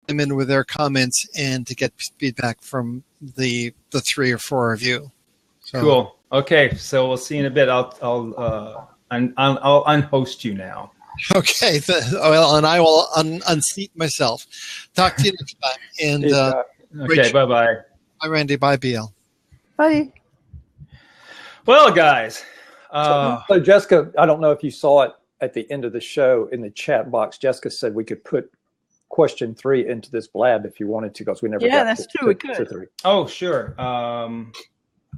chime in with their comments and to get feedback from the 3 or 4 of you. So. Cool. Okay, so we'll see in a bit. I'll unhost you now. Okay. And I will unseat myself. Talk to you next time. And okay. Bye bye. Bye, Randy. Bye, BL. Bye. Well, guys. So Jessica, I don't know if you saw it at the end of the show in the chat box. Jessica said we could put question 3 into this Blab if you wanted to, because we never got that's true. We could. 3. Oh, sure.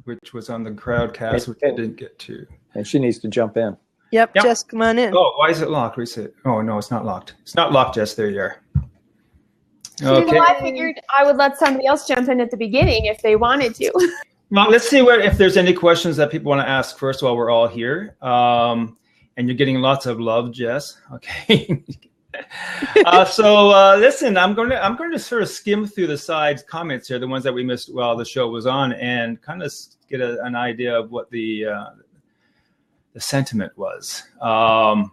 Which was on the Crowdcast, which I didn't get to. And she needs to jump in. Yep. Jess, come on in. Oh, why is it locked? Reset. Oh, no, it's not locked. It's not locked, Jess. There you are. Okay. Well, I figured I would let somebody else jump in at the beginning if they wanted to. Well, let's see if there's any questions that people want to ask first while we're all here. And you're getting lots of love, Jess. Okay. So listen, I'm going to sort of skim through the side comments here, the ones that we missed while the show was on, and kind of get an idea of what the sentiment was. We know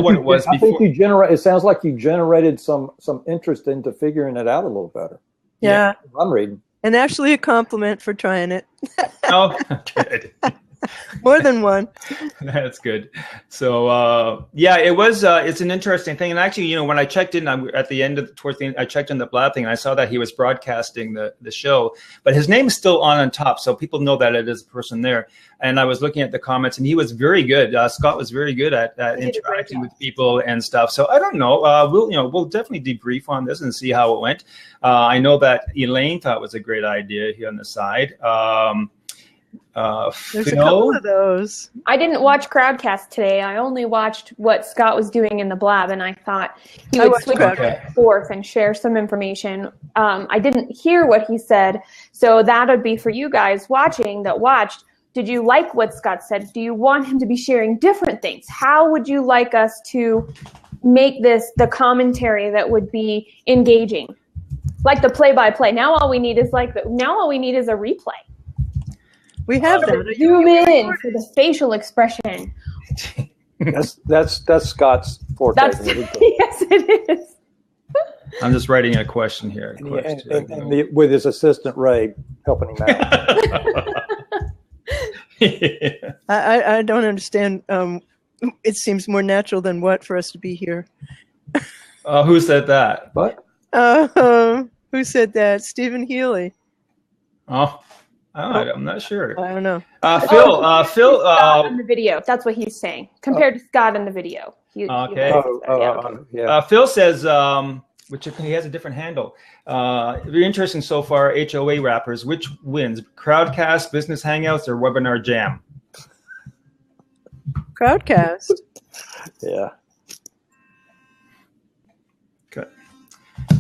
what it was before. I think it sounds like you generated some interest into figuring it out a little better. Yeah. I'm reading. And actually a compliment for trying it. Oh, good. More than one. That's good. So it was. It's an interesting thing, and actually, when I checked in at the end towards the end, I checked in the Blab thing, and I saw that he was broadcasting the show, but his name is still on top, so people know that it is a person there. And I was looking at the comments, and he was very good. Scott was very good at interacting with people and stuff. So I don't know. We'll definitely debrief on this and see how it went. I know that Elaine thought it was a great idea here on the side. There's a couple of those. I didn't watch Crowdcast today. I only watched what Scott was doing in the Blab, and I thought he would switch back and forth and share some information. I didn't hear what he said, so that would be for you guys that watched. Did you like what Scott said? Do you want him to be sharing different things? How would you like us to make this the commentary that would be engaging, like the play-by-play? Now all we need is a replay. We have that. Zoom in for the facial expression. That's Scott's forte. Yes, it is. I'm just writing a question here. And with his assistant Ray helping him out. I don't understand. It seems more natural than what for us to be here. Who said that? What? Who said that? Stephen Healy. Oh. I'm not sure. I don't know. Phil. Scott in the video. That's what he's saying. Compared to Scott in the video. Phil says, which he has a different handle. Very interesting so far. HOA rappers. Which wins? Crowdcast, Business Hangouts, or Webinar Jam? Crowdcast. Yeah.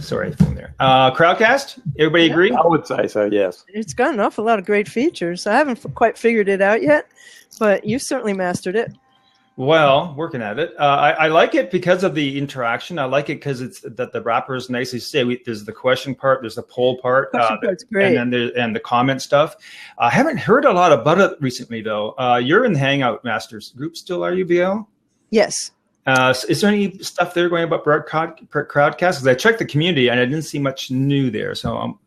Sorry from there. Crowdcast? Everybody agree? I would say so, yes. It's got an awful lot of great features. I haven't quite figured it out yet, but you certainly mastered it. Well, working at it. I like it because of the interaction. I like it because it's that the rappers nicely say there's the question part, there's the poll part, part's great. and the comment stuff. I haven't heard a lot about it recently, though. You're in the Hangout Masters group still, are you, BL? Yes. Is there any stuff there going about Crowdcast? Because I checked the community and I didn't see much new there. So,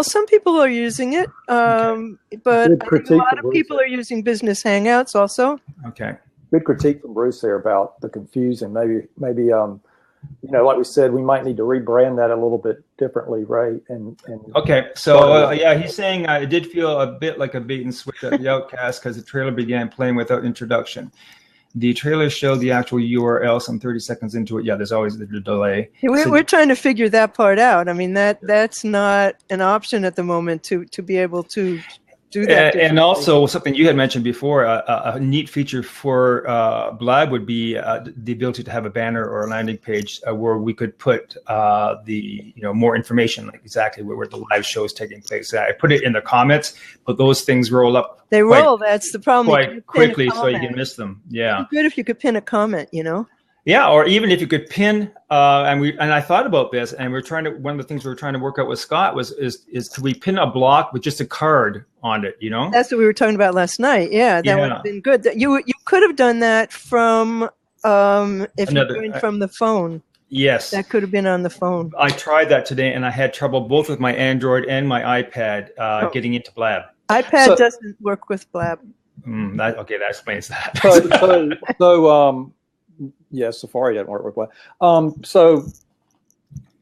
some people are using it, but I think a lot of people are using Business Hangouts also. Okay. Good critique from Bruce there about the confusion. Maybe like we said, we might need to rebrand that a little bit differently, right? Okay, so he's saying it did feel a bit like a bait and switch at the Outcast because the trailer began playing without introduction. The trailer showed the actual URL some 30 seconds into it. Yeah, there's always the delay. We're trying to figure that part out. I mean, that's not an option at the moment to be able to do that. And also something you had mentioned before, a neat feature for Blab would be the ability to have a banner or a landing page where we could put more information, like exactly where the live show is taking place. I put it in the comments, but those things roll up. They roll. That's the problem. Quite quickly, so you can miss them. Yeah. It'd be good if you could pin a comment, Yeah, or even if you could pin, and I thought about this, and one of the things we were trying to work out with Scott is could we pin a block with just a card on it, That's what we were talking about last night. Yeah, that would have been good. You could have done that from if you're doing from the phone. Yes. That could have been on the phone. I tried that today, and I had trouble both with my Android and my iPad getting into Blab. iPad doesn't work with Blab. That explains that. Yeah, Safari doesn't work with Blab. So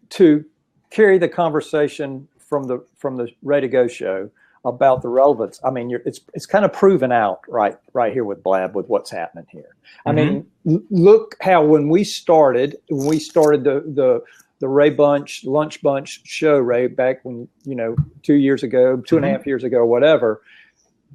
to carry the conversation from the Ready to Go show about the relevance, I mean, it's kind of proven out right here with Blab with what's happening here. I mean, look how when we started the Ray Bunch Lunch Bunch show, Ray, back when 2 years ago, 2.5 years ago, whatever.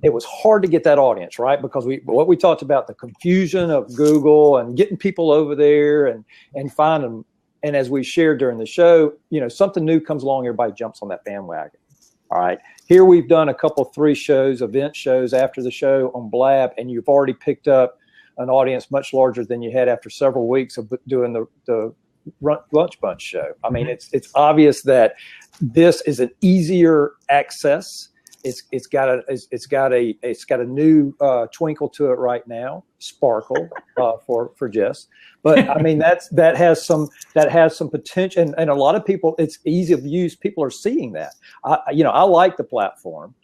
It was hard to get that audience, right? Because what we talked about, the confusion of Google and getting people over there and find them. And as we shared during the show, something new comes along, everybody jumps on that bandwagon. All right. Here we've done a couple, 3 shows, event shows after the show on Blab, and you've already picked up an audience much larger than you had after several weeks of doing the Lunch Bunch show. I mean, it's obvious that this is an easier access. It's got a new twinkle to it right now, sparkle for Jess. But I mean that has some potential, and a lot of people, it's easy to use. People are seeing that. I like the platform.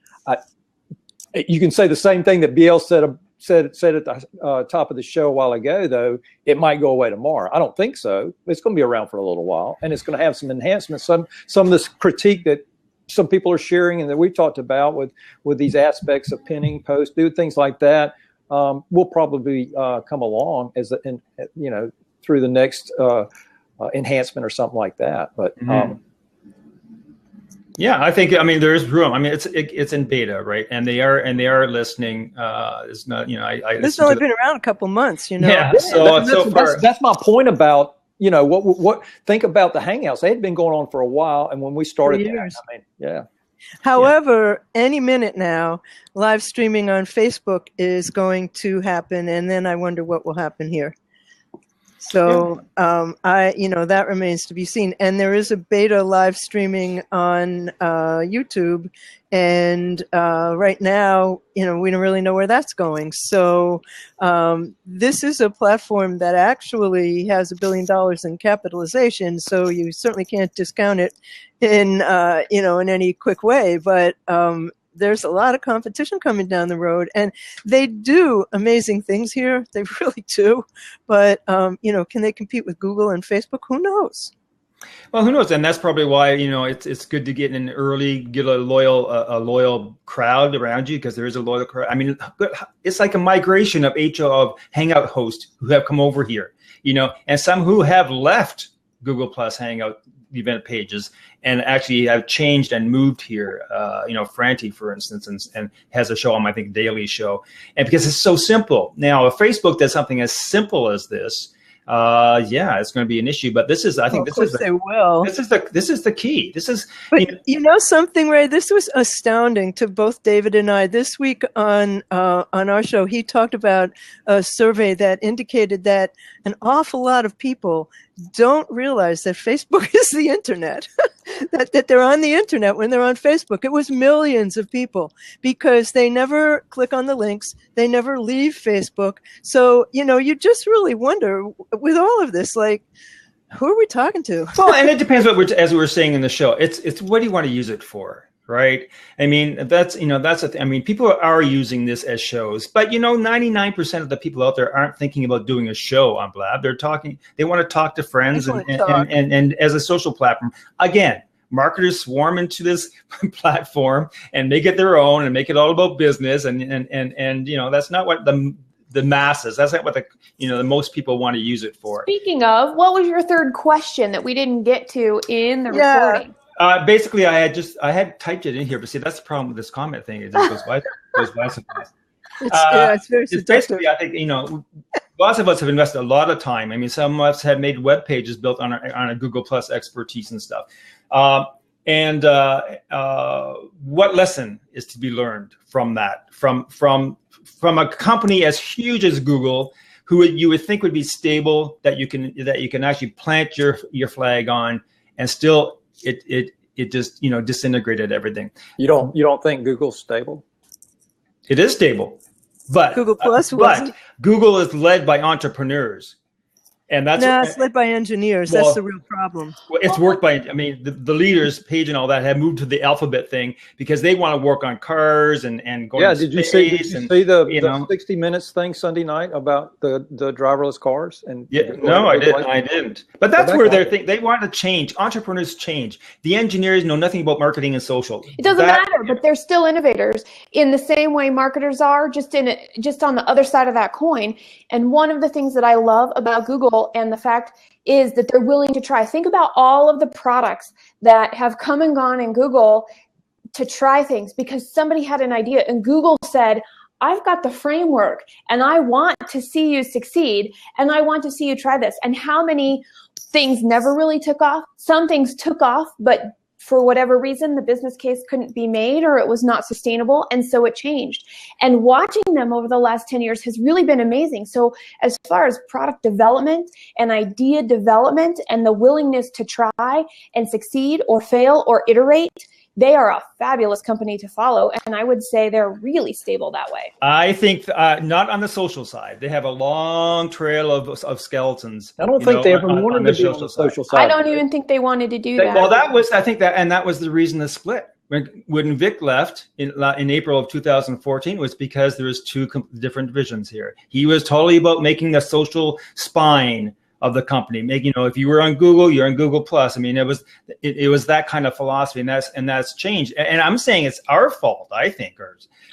You can say the same thing that BL said at the top of the show a while ago, though. It might go away tomorrow. I don't think so. It's going to be around for a little while, and it's going to have some enhancements. Some of this critique that some people are sharing and that we've talked about with these aspects of pinning posts, do things like that, will probably come along through the next enhancement or something like that. But yeah, I think there is room. I mean, it's in beta, right? And they are listening. It's not This has only been around a couple months, Yeah. That's my point about. What think about the Hangouts? They had been going on for a while, and when we started, However, any minute now, live streaming on Facebook is going to happen, and then I wonder what will happen here. So, that remains to be seen. And there is a beta live streaming on YouTube, and right now, we don't really know where that's going. So, this is a platform that actually has $1 billion in capitalization. So you certainly can't discount it in any quick way. But there's a lot of competition coming down the road, and they do amazing things here. They really do. But, can they compete with Google and Facebook? Who knows? Well, who knows? And that's probably why, it's good to get in early, get a loyal crowd around you, because there is a loyal crowd. I mean, it's like a migration of Hangout hosts who have come over here, and some who have left Google Plus Hangout event pages and actually have changed and moved here. Franti, for instance, and has a show on, I think, Daily Show. And because it's so simple. Now, if Facebook does something as simple as this, it's going to be an issue. But this is, I think, they will. This is the key. This is. But something, Ray. This was astounding to both David and I. This week on our show, he talked about a survey that indicated that an awful lot of people don't realize that Facebook is the internet, that they're on the internet when they're on Facebook. It was millions of people because they never click on the links. They never leave Facebook. So, you just really wonder with all of this, like, who are we talking to? Well, and it depends as we were saying in the show, it's what do you want to use it for? Right. I mean, that's the thing. I mean, people are using this as shows, but 99% of the people out there aren't thinking about doing a show on Blab. They want to talk to friends and as a social platform. Again, marketers swarm into this platform and make it their own and make it all about business. And that's not what the masses, that's not what the most people want to use it for. Speaking of, what was your third question that we didn't get to in the recording? Basically, I had typed it in here, but see, that's the problem with this comment thing. It just goes by so fast. It's very seductive. Basically, I think, lots of us have invested a lot of time. I mean, some of us have made web pages built on a Google Plus expertise and stuff. What lesson is to be learned from that? From a company as huge as Google, who you would think would be stable, that you can actually plant your flag on, and still it just disintegrated everything. You don't think Google's stable? It is stable, but Google Plus but Google is led by entrepreneurs, And that's it's led by engineers. That's the real problem. It's worked by, I mean, the leaders, Page and all that, have moved to the alphabet thing because they want to work on cars and going to did space. Did you see the 60 Minutes thing Sunday night about the driverless cars? And no, I didn't. But that's where they want to change. Entrepreneurs change. The engineers know nothing about marketing and social. It doesn't matter, but they're still innovators in the same way marketers are, just on the other side of that coin. And one of the things that I love about Google and the fact is that they're willing to try. Think about all of the products that have come and gone in Google to try things because somebody had an idea and Google said, I've got the framework and I want to see you succeed and I want to see you try this. And how many things never really took off? Some things took off, but for whatever reason, the business case couldn't be made or it was not sustainable. And so it changed. And watching them over the last 10 years has really been amazing. So as far as product development and idea development and the willingness to try and succeed or fail or iterate, they are a fabulous company to follow. And I would say they're really stable that way. I think not on the social side. They have a long trail of skeletons. I don't think they ever wanted to be on the social side. I don't even think they wanted to do that. Well, that was the reason the split. When Vic left in April of 2014, it was because there was two different divisions here. He was totally about making the social spine of the company, if you were on Google, you're on Google Plus. I mean, it was that kind of philosophy, and that's changed. And I'm saying it's our fault, I think,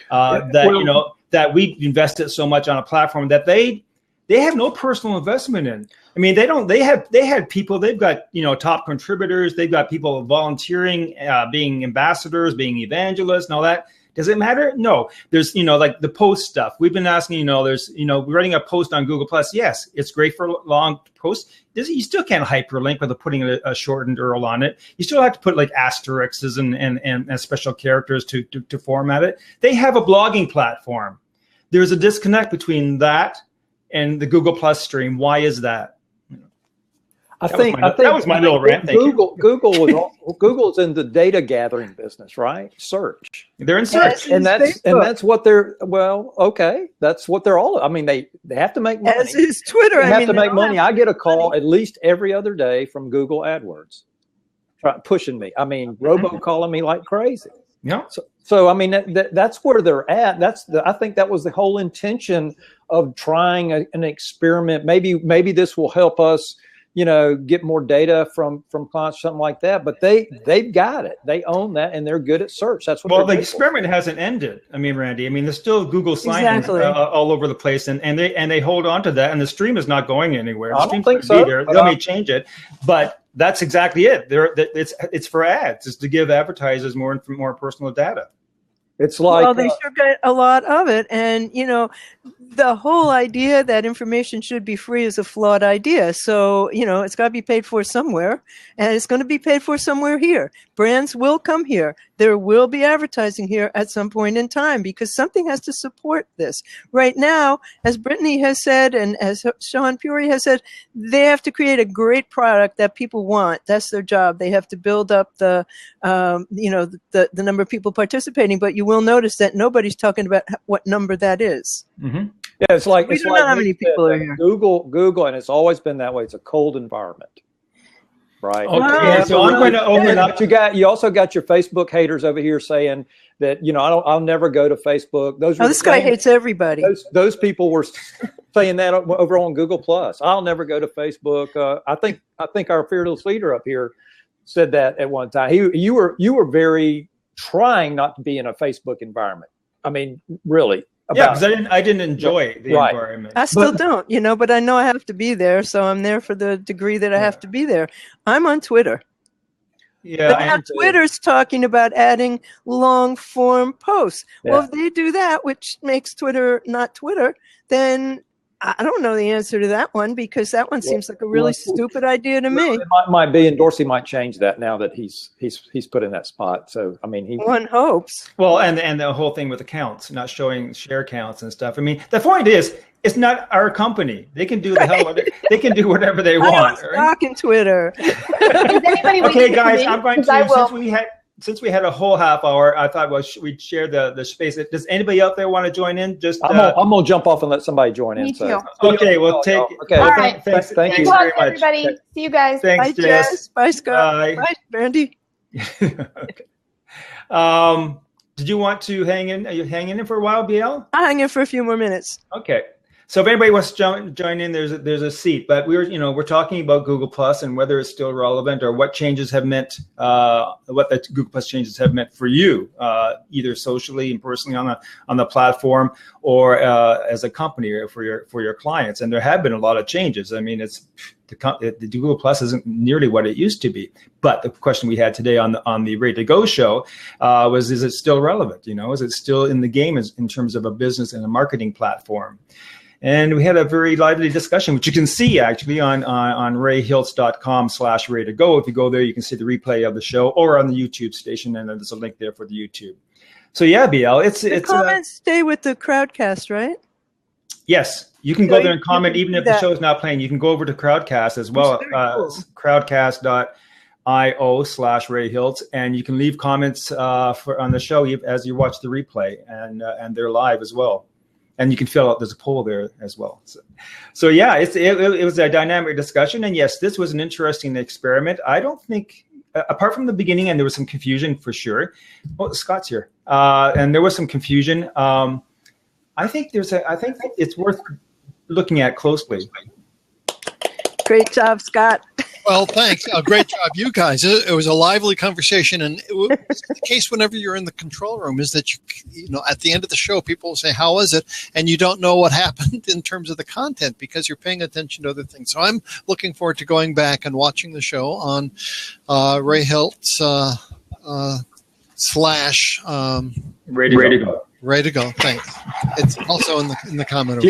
that we invested so much on a platform that they have no personal investment in. I mean, they had people. They've got top contributors. They've got people volunteering, being ambassadors, being evangelists, and all that. Does it matter? No. There's, like the post stuff. We've been asking, there's, writing a post on Google Plus. Yes, it's great for long posts. You still can't hyperlink without putting a shortened URL on it. You still have to put like asterisks and special characters to format it. They have a blogging platform. There's a disconnect between that and the Google Plus stream. Why is that? I think that was my little rant. Google's in the data gathering business, right? Search. They're in search, and that's what they're. Well, okay, that's what they're all. I mean, they have to make money. As is Twitter. They have to make money. I get a call at least every other day from Google AdWords, pushing me. I mean, robocalling me like crazy. Yeah. So I mean, that's where they're at. I think that was the whole intention of trying an experiment. Maybe this will help us. Get more data from clients, something like that. But they've got it. They own that, and they're good at search. That's what. Well, the experiment hasn't ended. I mean, Randy. I mean, there's still Google sign-ins all over the place, and they hold on to that. And the stream is not going anywhere. The I don't think so. They may change it, but that's exactly it. It's for ads. It's to give advertisers more personal data. It's like they sure get a lot of it, and the whole idea that information should be free is a flawed idea. So it's got to be paid for somewhere, and it's going to be paid for somewhere here. Brands will come here. There will be advertising here at some point in time because something has to support this. Right now, as Brittany has said, and as Sean Puri has said, they have to create a great product that people want. That's their job. They have to build up the number of people participating. But you will notice that nobody's talking about what number that is. Mm-hmm. Yeah, it's like we don't know how many people are here. Google, and it's always been that way. It's a cold environment, right? Okay, so I'm going to open up. You also got your Facebook haters over here saying that I'll never go to Facebook. This guy hates everybody. Those people were saying that over on Google Plus. I'll never go to Facebook. I think our fearless leader up here said that at one time. You were very trying not to be in a Facebook environment. I mean, really. Because I didn't enjoy the environment. I still don't, but I know I have to be there, so I'm there for the degree that I have to be there. I'm on Twitter. Yeah, but now Twitter's talking about adding long form posts. Yeah. Well, if they do that, which makes Twitter not Twitter, then I don't know the answer to that one because that one seems like a really stupid idea to me. It might be, and Dorsey might change that now that he's put in that spot. So I mean, one hopes. Well, and the whole thing with accounts, not showing share counts and stuff. I mean, the point is, it's not our company. They can do they can do whatever they want. I don't stock in Twitter. Okay, guys, I'm going to since we had a whole half hour, I thought, well, we'd share the space. Does anybody out there want to join in? Just I'm gonna jump off and let somebody join in. Me too. Okay, we'll take. Okay. All right. Thanks Thank you. Good very luck, much. everybody. See you guys. Thanks, Bye, Jess. Jess. Bye, Scott. Bye. Bye, Brandy. Okay. Did you want to hang in? Are you hanging in for a while, BL? I'll hang in for a few more minutes. Okay. So if anybody wants to join in, there's a seat. But we're talking about Google Plus and whether it's still relevant or what changes have meant, what the Google Plus changes have meant for you, either socially and personally on the platform, or as a company or for your clients. And there have been a lot of changes. I mean, the Google Plus isn't nearly what it used to be. But the question we had today on the Ready to Go show was, is it still relevant? Is it still in the game in terms of a business and a marketing platform? And we had a very lively discussion, which you can see actually on rayhiltz.com/ready-to-go. If you go there, you can see the replay of the show, or on the YouTube station, and there's a link there for the YouTube. So yeah, BL, The comments stay with the Crowdcast, right? Yes, you can go there and comment, even if the show is not playing. You can go over to Crowdcast as well, cool. crowdcast.io/rayhiltz, and you can leave comments on the show as you watch the replay, and they're live as well. And you can fill out, there's a poll there as well. So yeah, it was a dynamic discussion. And yes, this was an interesting experiment. I don't think, apart from the beginning, and there was some confusion for sure. Oh, Scott's here. And there was some confusion. I think it's worth looking at closely. Great job, Scott. Well, thanks. Great job, you guys. It was a lively conversation, and the case whenever you're in the control room is that you know at the end of the show, people will say, "How was it?" and you don't know what happened in terms of the content because you're paying attention to other things. So I'm looking forward to going back and watching the show on Ray Hiltz slash Ready to go. Ready to go. Thanks. It's also in the comment.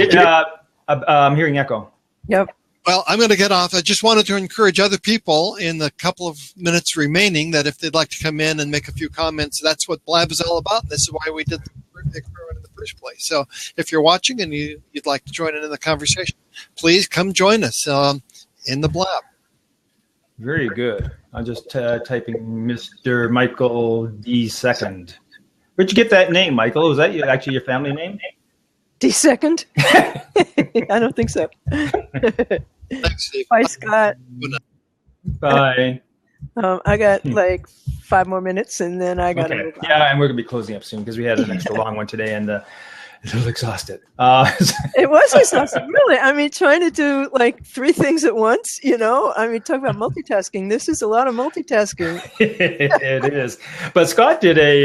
I'm hearing echo. Yep. Well, I'm going to get off. I just wanted to encourage other people in the couple of minutes remaining that if they'd like to come in and make a few comments, that's what Blab is all about. This is why we did the experiment in the first place. So if you're watching and you'd like to join in the conversation, please come join us in the Blab. Very good. I'm just typing Mr. Michael D. Second. Where'd you get that name, Michael? Was that actually your family name? D. Second? I don't think so. Thanks, Steve. Bye, Scott. Bye. I got like 5 more minutes, and then I got to move on. Yeah, and we're going to be closing up soon because we had an extra long one today, and it was exhausted. It was exhausting, really. I mean, trying to do like 3 things at once, I mean, talk about multitasking. This is a lot of multitasking. It is. But Scott did hey,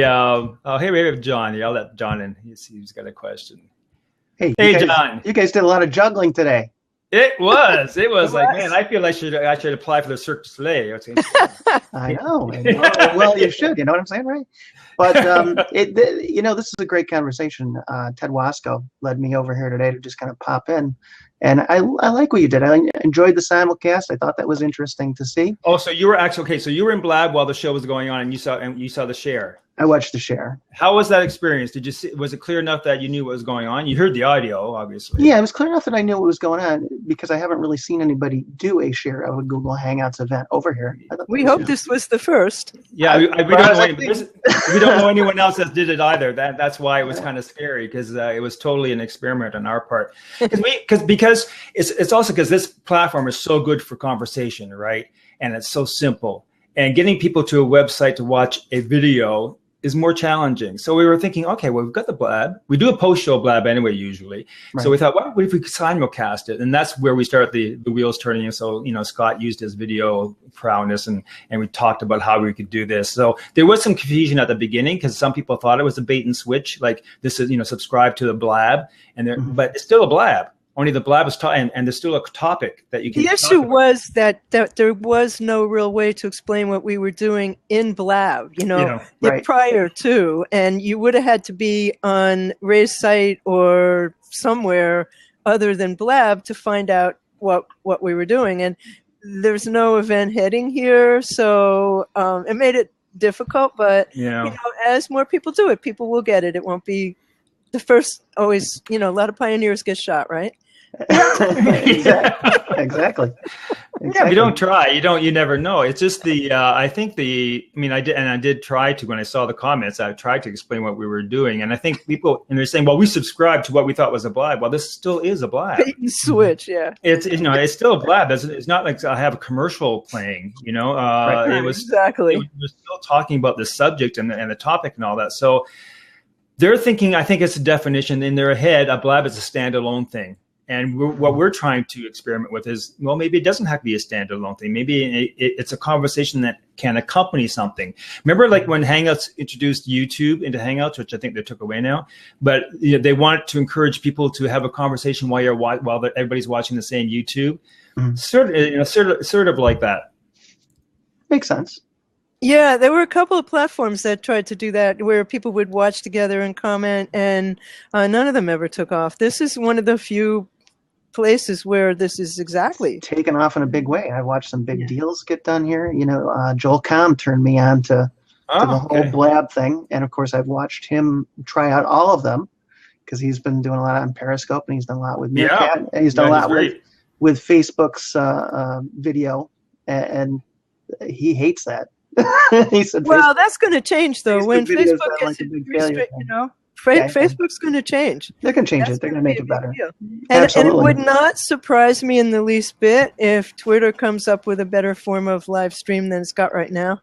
we have John. Yeah, I'll let John in. He's got a question. Hey, John. You guys did a lot of juggling today. It was like, man, I feel I should apply for the Cirque du Soleil. I know. Well, you should. You know what I'm saying, right? But this is a great conversation. Ted Wasco led me over here today to just kind of pop in, and I like what you did. I enjoyed the simulcast. I thought that was interesting to see. Oh, so you were actually okay. So you were in Blab while the show was going on, and you saw the share. I watched the share. How was that experience? Did you see? Was it clear enough that you knew what was going on? You heard the audio, obviously. Yeah, it was clear enough that I knew what was going on because I haven't really seen anybody do a share of a Google Hangouts event over here. We hope this was the first. Yeah, we don't know anyone else that did it either. That's why it was kind of scary because it was totally an experiment on our part. Because it's also because this platform is so good for conversation, right? And it's so simple. And getting people to a website to watch a video is more challenging. So we were thinking, okay, well, we've got the Blab. We do a post-show Blab anyway, usually. Right. So we thought, what if we simulcast it? And that's where we started the wheels turning. And so, Scott used his video prowess and we talked about how we could do this. So there was some confusion at the beginning because some people thought it was a bait and switch. Like this is, subscribe to the Blab. But it's still a Blab. Only the Blab is and there's still a topic that you can. The issue was that there was no real way to explain what we were doing in Blab, right. Prior to, and you would have had to be on Ray's site or somewhere other than Blab to find out what we were doing. And there's no event heading here, so it made it difficult. But as more people do it, people will get it. It won't be the first. Always, a lot of pioneers get shot, right? Exactly. Yeah, if you don't try, you never know. It's just I did try to, when I saw the comments, I tried to explain what we were doing. And I think people, and they're saying, well, we subscribed to what we thought was a Blab. Well, this still is a Blab. Switch, yeah. It's still a Blab. It's not like I have a commercial playing, Right. It was exactly. We're still talking about the subject and the topic and all that. So they're thinking, I think it's a definition in their head, a Blab is a standalone thing. And what we're trying to experiment with is, well, maybe it doesn't have to be a standalone thing. Maybe it's a conversation that can accompany something. Remember, like when Hangouts introduced YouTube into Hangouts, which I think they took away now, but they want to encourage people to have a conversation while everybody's watching the same YouTube. Mm-hmm. Sort of like that. Makes sense. Yeah, there were a couple of platforms that tried to do that, where people would watch together and comment, and none of them ever took off. This is one of the few places where this is exactly taken off in a big way. I watched some big deals get done here. Joel Comm turned me on to the whole Blab thing, and of course I've watched him try out all of them because he's been doing a lot on Periscope, and he's done a lot with Meerkat, and he's done a lot with Facebook's video, and he hates that. He said, well, that's going to change though. When Facebook gets Facebook's going to change. They're going to change it. They're going to make it better. And it would not surprise me in the least bit if Twitter comes up with a better form of live stream than it's got right now.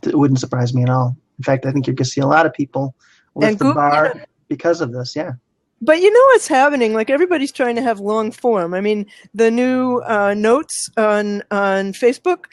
It wouldn't surprise me at all. In fact, I think you're going to see a lot of people lift the bar because of this. Yeah. But you know what's happening? Like, everybody's trying to have long form. I mean, the new notes on Facebook,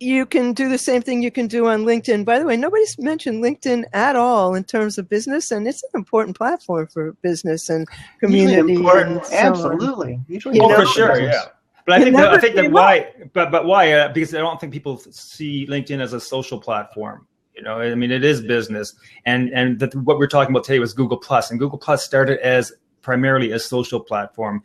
you can do the same thing you can do on LinkedIn. By the way, nobody's mentioned LinkedIn at all in terms of business, and it's an important platform for business and community. And so absolutely. For sure, yeah. But I think that why? But why? Because I don't think people see LinkedIn as a social platform. I mean, it is business, and what we're talking about today was Google Plus, and Google Plus started as primarily a social platform.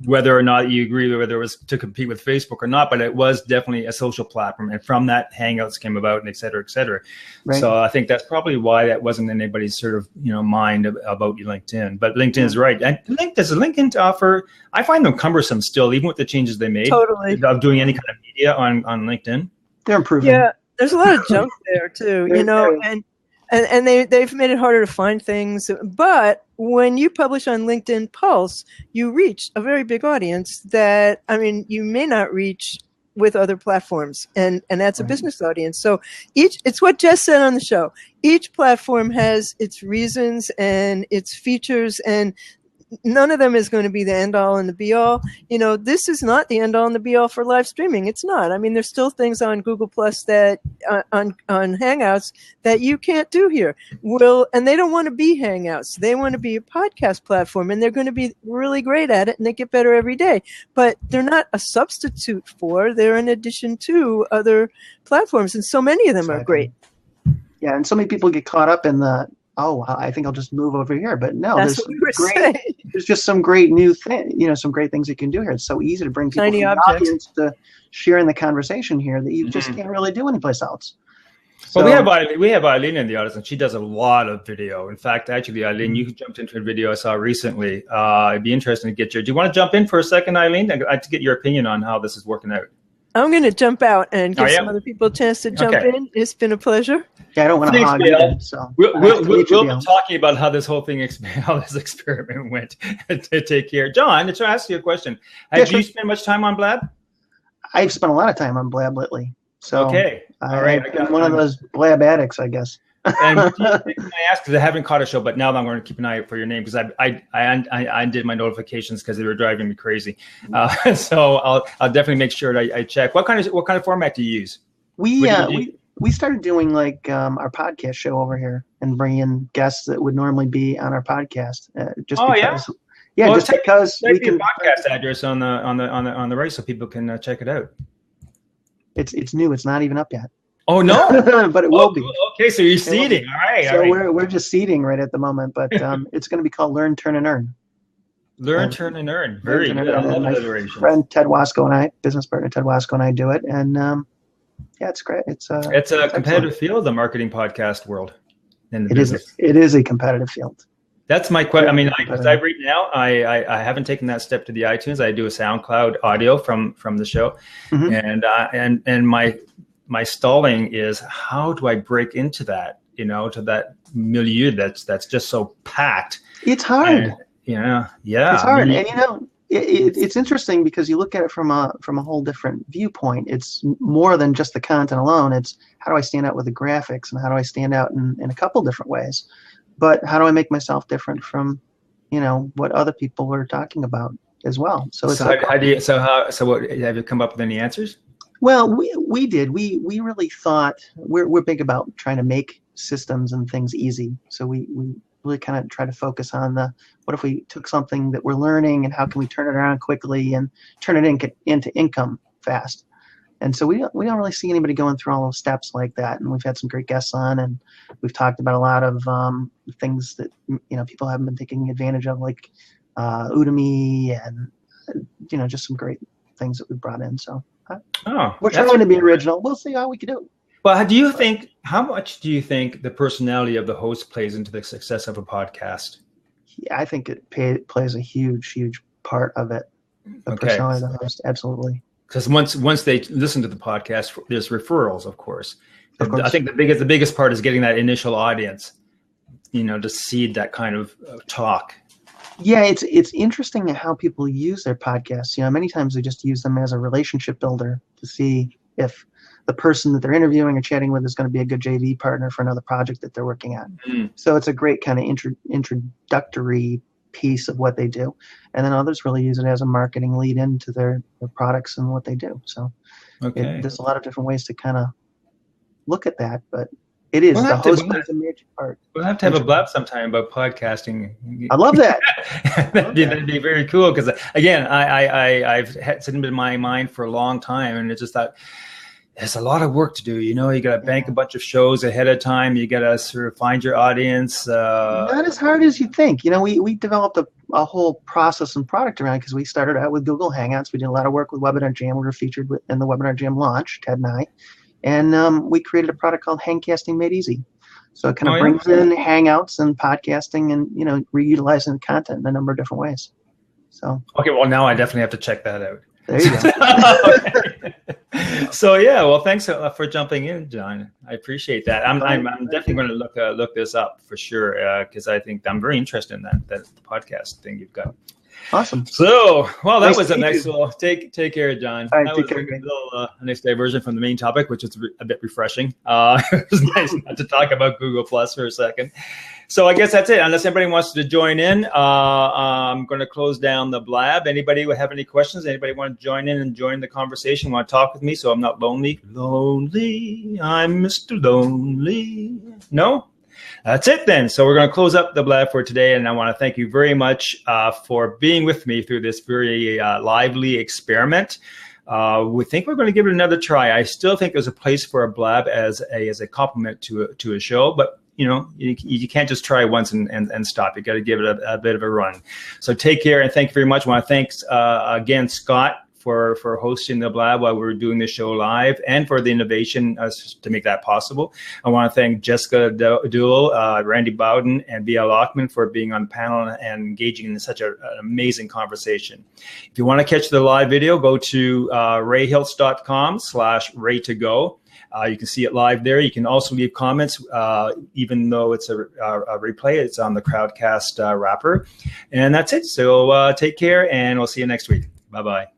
Whether or not you agree whether it was to compete with Facebook or not, but it was definitely a social platform. And from that, Hangouts came about, and et cetera, et cetera. Right. So I think that's probably why that wasn't in anybody's sort of, mind about LinkedIn. But LinkedIn is right. And does LinkedIn offer, I find them cumbersome still, even with the changes they made. Totally. Of doing any kind of media on LinkedIn. They're improving. Yeah, there's a lot of junk there too, and they've made it harder to find things. But when you publish on LinkedIn Pulse, you reach a very big audience that, you may not reach with other platforms, and that's a business audience. So it's what Jess said on the show. Each platform has its reasons and its features, and none of them is going to be the end all and the be all. This is not the end all and the be all for live streaming. It's not. There's still things on Google Plus that on Hangouts that you can't do here. And they don't want to be Hangouts. They want to be a podcast platform, and they're going to be really great at it, and they get better every day. But they're not a substitute for. They're an addition to other platforms, and so many of them are great. Yeah, and so many people get caught up in the, I think I'll just move over here. But no, there's just some great new thing, some great things you can do here. It's so easy to bring people from the audience to share in the conversation here that you just can't really do anyplace else. So, well, we have Eileen in the audience, and she does a lot of video. In fact, actually, Eileen, you jumped into a video I saw recently. It'd be interesting to get do you want to jump in for a second, Eileen? I'd like to get your opinion on how this is working out. I'm going to jump out and give some other people a chance to jump in. It's been a pleasure. Yeah, I don't want to hog you. So we'll be talking about how this whole thing, how this experiment went. To take care, John. To ask you a question, have you spent much time on Blab? I've spent a lot of time on Blab lately. So all right, I'm one of those Blab addicts, I guess. And I asked because I haven't caught a show, but now I'm going to keep an eye out for your name because I undid my notifications because they were driving me crazy. So I'll definitely make sure that I check. What kind of format do you use? We started doing like our podcast show over here and bringing in guests that would normally be on our podcast. Because we can podcast address on the right so people can check it out. It's new. It's not even up yet. Oh no! But it will be. Okay, so you're seeding. All right. So we're just seeding right at the moment, but it's going to be called Learn, Turn, and Earn. Learn, Turn, and Earn. Very good. My friend Ted Wasco and I, business partner Ted Wasco and I, do it, and it's great. It's a competitive field, the marketing podcast world. It is a competitive field. That's my question. I mean, right now, I haven't taken that step to the iTunes. I do a SoundCloud audio from the show, and my stalling is, how do I break into that? To that milieu that's just so packed. It's hard. And, yeah, it's hard, and it's interesting because you look at it from a whole different viewpoint. It's more than just the content alone. It's how do I stand out with the graphics, and how do I stand out in a couple different ways. But how do I make myself different from, what other people were talking about as well? So it's what have you come up with any answers? Well, we did. We really thought we're big about trying to make systems and things easy. So we really kind of try to focus on what if we took something that we're learning and how can we turn it around quickly and turn it into income fast. And so we don't really see anybody going through all those steps like that. And we've had some great guests on, and we've talked about a lot of things that people haven't been taking advantage of, like Udemy, and just some great things that we've brought in. So we're trying to be original. We'll see how we can do. Well, how much do you think the personality of the host plays into the success of a podcast? Yeah, I think it plays a huge part of it. The personality of the host, absolutely. Because once they listen to the podcast, there's referrals, of course. I think the biggest part is getting that initial audience, to seed that kind of talk. Yeah, it's interesting how people use their podcasts. Many times they just use them as a relationship builder to see if the person that they're interviewing or chatting with is going to be a good JV partner for another project that they're working on. So it's a great kind of introductory piece of what they do. And then others really use it as a marketing lead into their products and what they do. So there's a lot of different ways to kind of look at that, but it is the host plays a major part. We'll have to have a blab sometime about podcasting. I love that. That'd be very cool. Because again, I've had it in my mind for a long time, and it's just that there's a lot of work to do. You got to bank a bunch of shows ahead of time. You got to sort of find your audience. Not as hard as you think. We developed a whole process and product around, because we started out with Google Hangouts. We did a lot of work with Webinar Jam. We were featured in the Webinar Jam launch, Ted and I. And we created a product called Hangcasting Made Easy. So it kind of brings in Hangouts and podcasting and, reutilizing the content in a number of different ways. So okay, well, now I definitely have to check that out. There you go. So yeah, well, thanks for jumping in, John. I appreciate that. I'm definitely going to look this up for sure, because I think I'm very interested in that podcast thing you've got. Awesome. So, well, that was a nice little take care, John. All right, that was a nice diversion from the main topic, which is a bit refreshing. It was nice not to talk about Google Plus for a second. So I guess that's it. Unless anybody wants to join in, I'm going to close down the Blab. Anybody would have any questions? Anybody want to join in and join the conversation? Want to talk with me so I'm not lonely? Lonely, I'm Mr. Lonely. No? That's it then. So we're going to close up the Blab for today, and I want to thank you very much for being with me through this very lively experiment. We think we're going to give it another try. I still think there's a place for a Blab as a complement to a show, but you can't just try once and stop. You got to give it a bit of a run. So take care, and thank you very much. I want to thank again Scott for hosting the Blab while we were doing the show live, and for the innovation to make that possible. I want to thank Jessica Dewell, Randy Bowden, and Ochman for being on the panel and engaging in such an amazing conversation. If you want to catch the live video, go to rayhiltz.com/ray2go. You can see it live there. You can also leave comments, even though it's a replay. It's on the Crowdcast wrapper. And that's it. So take care, and we'll see you next week. Bye-bye.